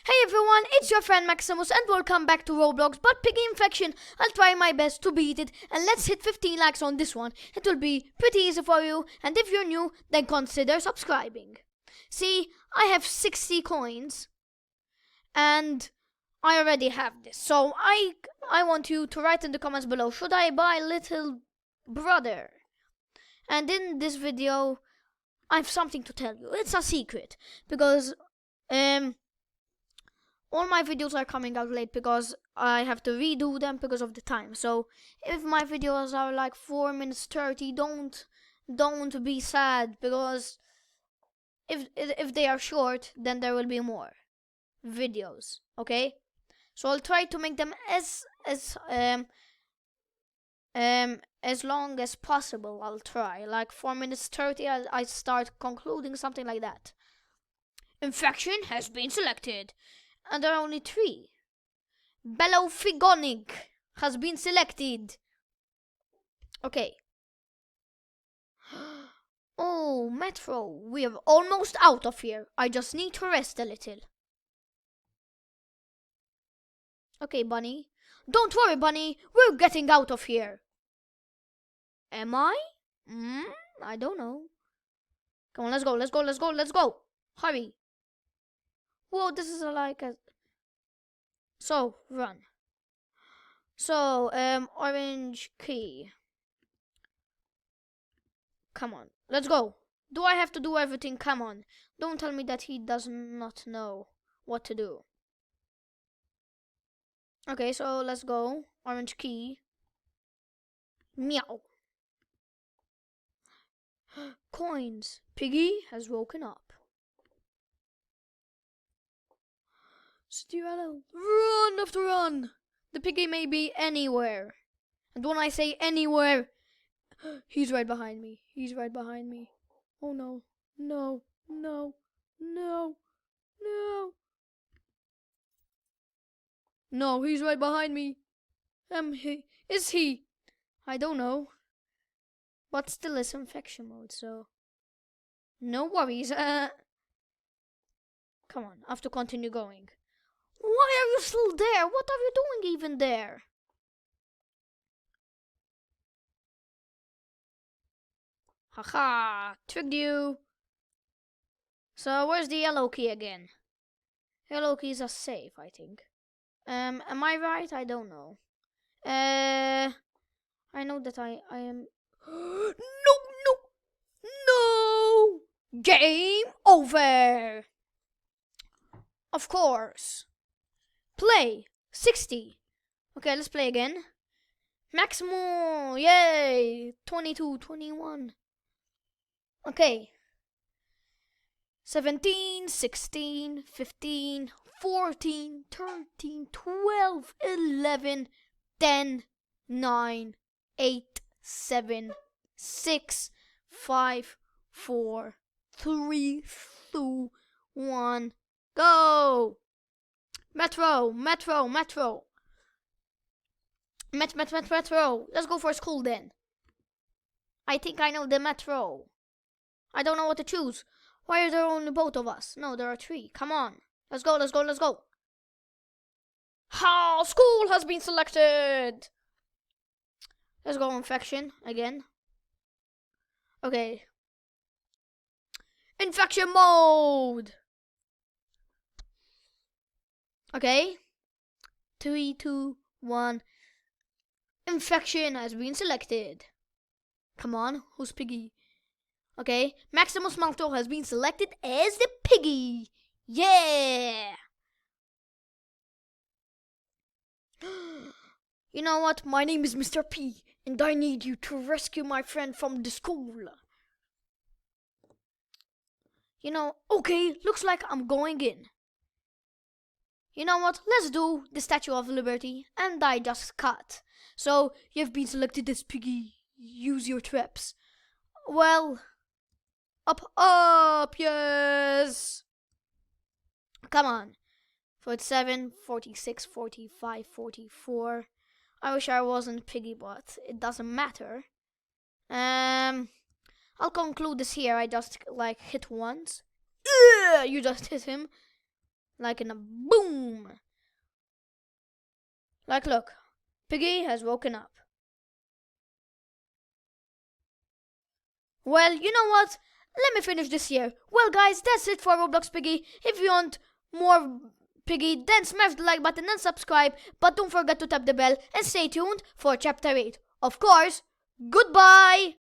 Hey everyone, it's your friend Maximus and welcome back to Roblox, but Piggy Infection. I'll try my best to beat it and let's hit 15 likes on this one. It will be pretty easy for you, and if you're new, then consider subscribing. See, I have 60 coins and I already have this. So I want you to write in the comments below, should I buy Little Brother? And in this video, I have something to tell you. It's a secret because all my videos are coming out late because I have to redo them because of the time. So if my videos are like 4 minutes 30, don't be sad, because if they are short, then there will be more videos. Okay, so I'll try to make them as long as possible. I'll try like 4 minutes 30. I start concluding, something like that. Infection has been selected. And there are only 3. Belophigonig has been selected. Okay. Oh, Metro, we're almost out of here. I just need to rest a little. Okay, Bunny. Don't worry, Bunny. We're getting out of here. Am I? I don't know. Come on, let's go, let's go, let's go, let's go. Hurry. Whoa, this is So, run. So, orange key. Come on, let's go. Do I have to do everything? Come on. Don't tell me that he does not know what to do. Okay, so let's go. Orange key. Meow. Coins. Piggy has woken up. Stirello, run after run! The piggy may be anywhere. And when I say anywhere, he's right behind me. He's right behind me. Oh no, no, no, no, no. No, he's right behind me. Is he? I don't know. But still it's infection mode, so no worries. Come on, I have to continue going. Why are you still there? What are you doing even there? Haha, tricked you. So where's the yellow key again? Yellow keys are safe, I think. Am I right? I don't know. I know that I am. No, no, no! Game over! Of course. Play 60. Okay, let's play again. Maximus! Yay! 22, 21. Okay. 17, 16, 15, 14, 13, 12, 11, 10, 9, 8, 7, 6, 5, 4, 3, 2, 1, go! Metro, Metro, Metro. Metro. Let's go for school then. I think I know the Metro. I don't know what to choose. Why are there only both of us? No, there are 3. Come on. Let's go, let's go, let's go. Ha! School has been selected. Let's go infection again. Okay. Infection mode. Okay. 3, 2, 1. Infection has been selected. Come on, who's Piggy? Okay, Maximus Maltor has been selected as the Piggy. Yeah! You know what? My name is Mr. P, and I need you to rescue my friend from the school. You know, okay, looks like I'm going in. You know what? Let's do the Statue of Liberty, and I just cut. So, you've been selected as Piggy. Use your traps. Well, up, yes! Come on. 47, 46, 45, 44. I wish I wasn't Piggy, but it doesn't matter. I'll conclude this here. I just, hit once. You just hit him. Like in a boom. Like, look, Piggy has woken up. Well, you know what? Let me finish this here. Well, guys, that's it for Roblox Piggy. If you want more Piggy, then smash the like button and subscribe. But don't forget to tap the bell and stay tuned for Chapter 8. Of course, goodbye!